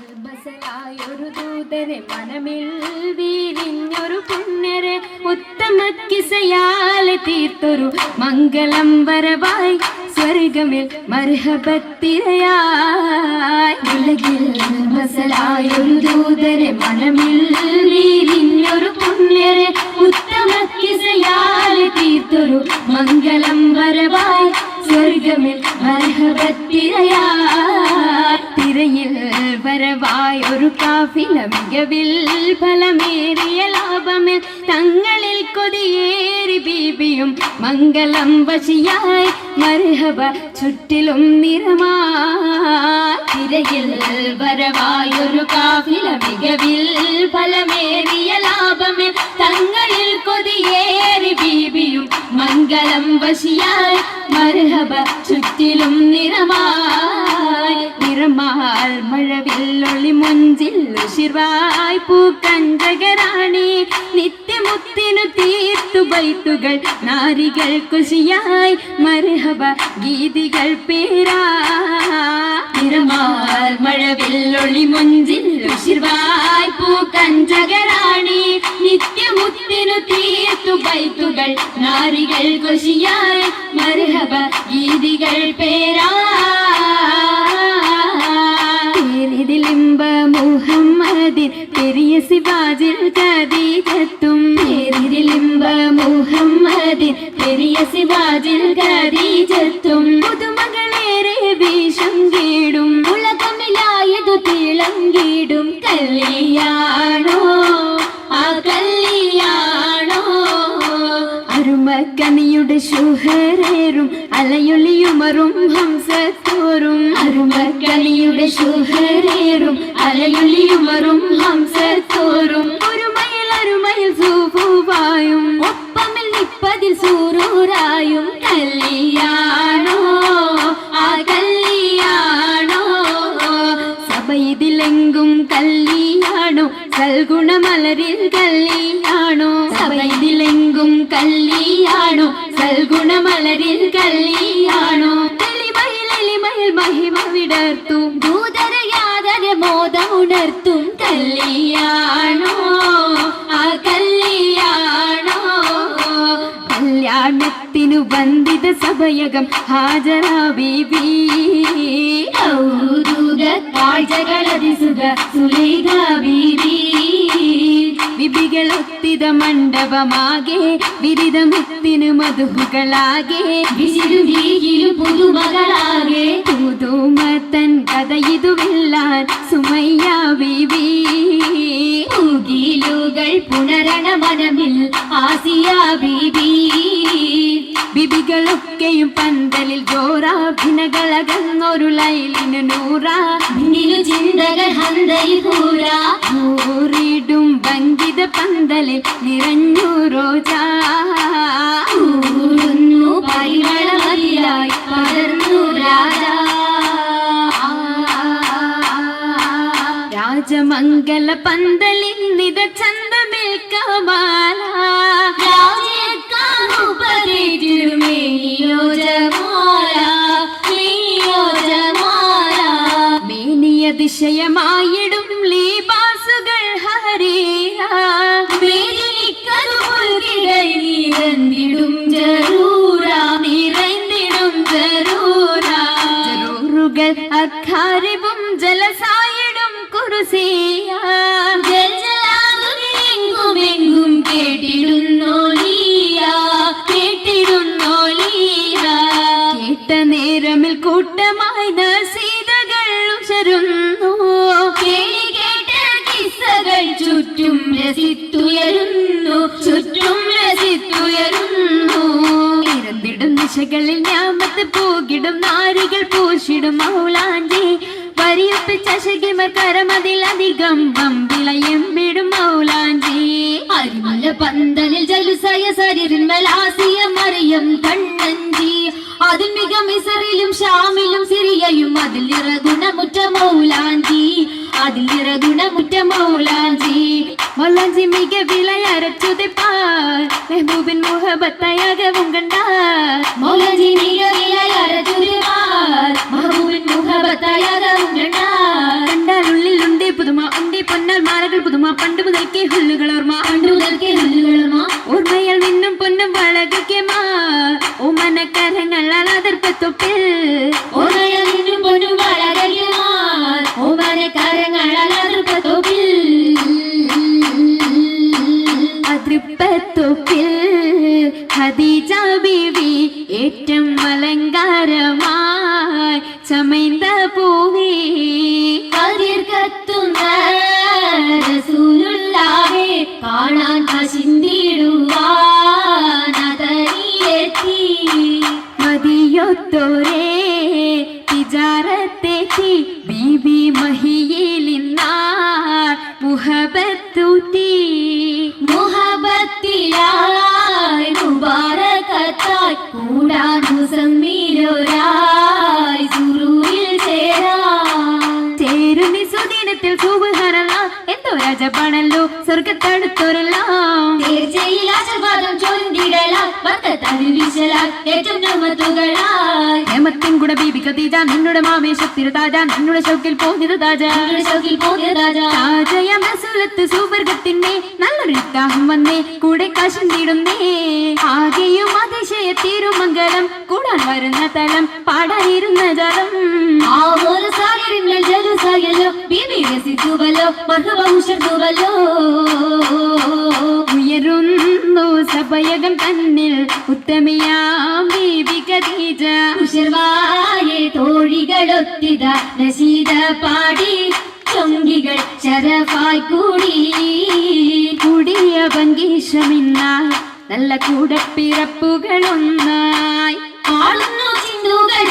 ബസലായൊരു ദൂതരെ മനമിൽ വീരിഞ്ഞൊരു പുണ്യരെ ഉത്തമ കിസയാലെ തീർത്തൊരു മംഗളം വരവായി സ്വർഗമിൽ മർഹബത്തിരയായി ഉലകിൽ ബസലായൊരു ദൂതരെ മനമിൽ വീരിഞ്ഞൊരു പുണ്യരെ ഉത്തമ കിസയാലെ തീർത്തൊരു മംഗളം വരവായി സ്വർഗമിൽ മർഹബത്തിരയായി തിരയിൽ വരവായി ഒരു കാഫില മികവിൽ ഫലമേറിയ ലാഭമിൽ തങ്ങളിൽ കൊതിയേറി ബീബിയും മംഗളം വശിയായി മർഹബ ചുറ്റിലും നിറമായി തിരയിൽ വരവായി ഒരു കാഫില മികവിൽ ഫലമേറിയ ലാഭമിൽ തങ്ങളിൽ കൊതിയേറി ബീബിയും മംഗളം വശിയായി മർഹബ ചുറ്റിലും നിറമായി നിറമാൽ മഴവില്ലൊളി മുഞ്ചിൽ ഉശിർവായി പൂക്കഞ്ചകരാണി നിത്യമുത്തിനു തീർത്തു ബൈത്തുകൾ നാരികൾ കുശിയായി മർഹബ ഗീതികൾ പേരാ നിറമാൽ മഴവില്ലൊളി മുഞ്ചിൽ ഉശിർവായി പൂക്കഞ്ചകരാണി നിത്യമുത്തിനു തീർത്തു ബൈത്തുകൾ നാരികൾ കുശിയായി മർഹബ ഗീതികൾ പേരാ പേരിതിലിമ്പ മുഹമ്മദിൻ പെരിയ സിവാജിൽ ഖദീജത്തും പേരിതിലിമ്പ മുഹമ്മദിൻ പെരിയ സിവാജിൽ ഖദീജത്തും പുതുമകളേറെ വീശം കീടും ഉലകമിലായതു തിളങ്ങിടും കല്യാണോ ആ കല്യാണോ അരുമക്കനിയുടെ ശുഹരേറും അലയൊളിയുമറും ഹംസത്തോറും അരുമക്കനിയുടെ ശുഹരേറും അലയൊളിയുമറും ഹംസത്തോറും ഒരുമയിൽ സൂഫുവായും ഒപ്പമിൽ നിപ്പതിൽ സൂറൂരായും കല്യാണോ ആ കല്യാണോ സഭയിതിലെങ്കും കല്യാണോ സൽഗുണമലരിൽ കല്യാണോ സഭയിതിലെങ്കും കല്യാണോ സൽഗുണമലരിൽ കല്യാണോ എളിമയിൽ മഹിമ വിടർത്തും ദൂതരയാതര മോദമുണർത്തും കല്യാണോ ആ കല്യാണോ കല്യാണത്തിനു വന്ദിത സഭയകം ഹാജരാ ബീബി കാഴ്ചകളതിസുഖ സുലൈഖ ബീബി വിപികളൊത്തിത മണ്ഡപമാകെ വിരിത മുത്തിനു മധുഹുകളാകെ വിശിരുതിയിലും പുതുമകളാകെ പുതുമത്തൻ കഥയിതുവില്ലാൻ സുമയ്യ ബീബി ൂകൾ പുണരണ മനമിൽ ആസിയ ബീബി ബിബികളൊക്കെയും പന്തലിൽ ജോറാഭിനകളകന്നൊരു ലൈലിന് നൂറാ നിന്നു ചിന്തകൾ ഹന്തയിൽ കൂറാ ൂറിടും ഭംഗിത പന്തലിൽ നിറഞ്ഞു റോജാ ൂറുന്നു പരിമളമതിയായി പടർന്നു രാജാ രാജമംഗല പന്തലിൽ നിത ചന്തമിൽ കമാല അതിശയമായിടും ലീബാസുകൾ നിറഞ്ഞിടും ജറൂറുകൾ അഖാരിബും ജലസായിടും കുറുസിയ എങ്ങും കേട്ടിടുന്നോലിയ കേട്ട നേരമിൽ കൂട്ടമായി നസീതകൾ ഉശരുന്നു കേട്ട കിസ്സകൾ ചുറ്റും രസിത്തുയരുന്നു ഇരന്നിടും ദിശകളിൽ ഞാമത്ത് പോകിടും നാരികൾ പൂശിടും മൗലാഞ്ചി വരിയൊപ്പിച്ച ശകിമർ കരമതിലധികം വമ്പിളയെമ്പിടും മൗലാഞ്ചി അരിമല പന്തലിൽ ജലുസയ സരിന്മലാസിയ മറിയം കണ്ണഞ്ചി അതിൽ മിക മിസറിലും ഷാമിലും സിറിയയും അതിൽ ഇറഗുണമുറ്റ മൗലാഞ്ചി മൗലാഞ്ചി മിക വിളയരച്ചുതിപ്പാൽ മെഹബൂബിൻ മുഹബത്തയകവും കണ്ടാൽ മൗലാഞ്ചി മിക വിളയരച്ചുതിപ്പാൽ മെഹബൂബിൻ മുഹബത്തയകവും കണ്ടാൽ ഉള്ളിലുണ്ട് മാലകൾ പുതുമ പണ്ട് മുതൽക്കേ ഹുല്ലുകൾ ഓർമ്മ ഓർമ്മയാൽ നിന്നും പൊന്നും വളകൾക്ക് ഓമനക്കരങ്ങൾ അതിർപ്പത്തൊപ്പിൽ ഓർമ്മയാൽ നിന്നും പൊന്നും ഓമനക്കരങ്ങൾ അതിർപ്പത്തൊപ്പിൽ അതിർപ്പത്തൊപ്പിൽ ഖദീജ ബീവി ഏറ്റവും അലങ്കാരമായി ചമൈന്ത പൂവി കതിർ കത്തുന്ന റസൂലുള്ളാഹെ കാണാൻ ഹസിന്തിടുവാനതരിയെത്തി മദിയൊത്തോരേ തിജാറത്തെത്തി ബീബി മഹിയിലിന്നാൾ മുഹബത്തൂത്തി മുഹബത്തിലായി മുബാറകത്തായി കൂടാൻ മുസമ്മിലോരായി സുറൂരിൽ ചേരുന്നി സുദിനത്തിൽ സുബ്ഹാനല്ലാഹ് എന്തോ രാജപാണല്ലോ സ്വർഗത്തടുത്തോരെല്ലാം തീർച്ചയിൽ ആശീർവാദം ചൊല്ലിടലാം ബർക്കത്തതിൽ വിശലാൽ ഏറ്റവും നമ്മത്തുകളായി ഹേമത്തിൻ കൂടെ ബീബി ഖദീജ നിന്നുടെ മാമേശത്തിരു താജ നിന്നുടെ ഷൗക്കിൽ പോകിയത് താജ താജയ മസൂലത്ത് സുവർഗത്തിന്റെ നല്ലൊരു ഇത്താഹം വന്നേ കൂടെ കാശം തീടുന്നേ ആകെയും അതിശയ തിരുമംഗലം കൂടാൻ വരുന്ന തലം പാടാനിരുന്ന ജലം ആ ഒരു സാഗരിന്റെ ജലസായല്ലോ ബീബി രസിച്ചുവല്ലോ മർഹബൗഷത്തുവല്ലോ ഉയരുന്നു സഭയകം തന്നിൽ ഉത്തമയാം ബീബി ഖദീജ ഉശർവായെ തോഴികളൊത്തിത നസീദ പാടി ചൊങ്കികൾ ശരഫായി കൂടിയ ഭംഗീഷമിന്നായി നല്ല കൂടപ്പിറപ്പുകളൊന്നായി ആളുന്നു ചിന്തുകൾ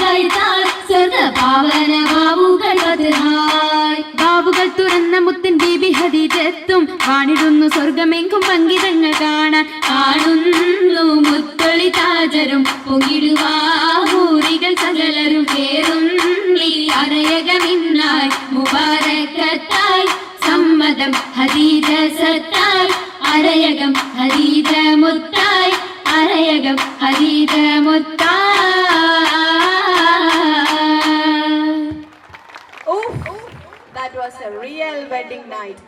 ബാബുകൾ തുറന്ന മുത്തൻ ബീബി ഖദീജത്തും കാണിടുന്നു സ്വർഗമെങ്കും പങ്കിതങ്ങൾ കാണാൻ കാണുന്നു മുത്തൊളി താജരും പൊങ്ങിടുവാഹൂരികൾ സകലരും കേറുന്നി അരയകമിന്നായി മുബാരക്കത്തായി സമ്മതം Khadija സത്തായി അരയകം Khadija മുത്തായി അരയകം Khadija മുത്തായി. Oh, that was a real wedding night.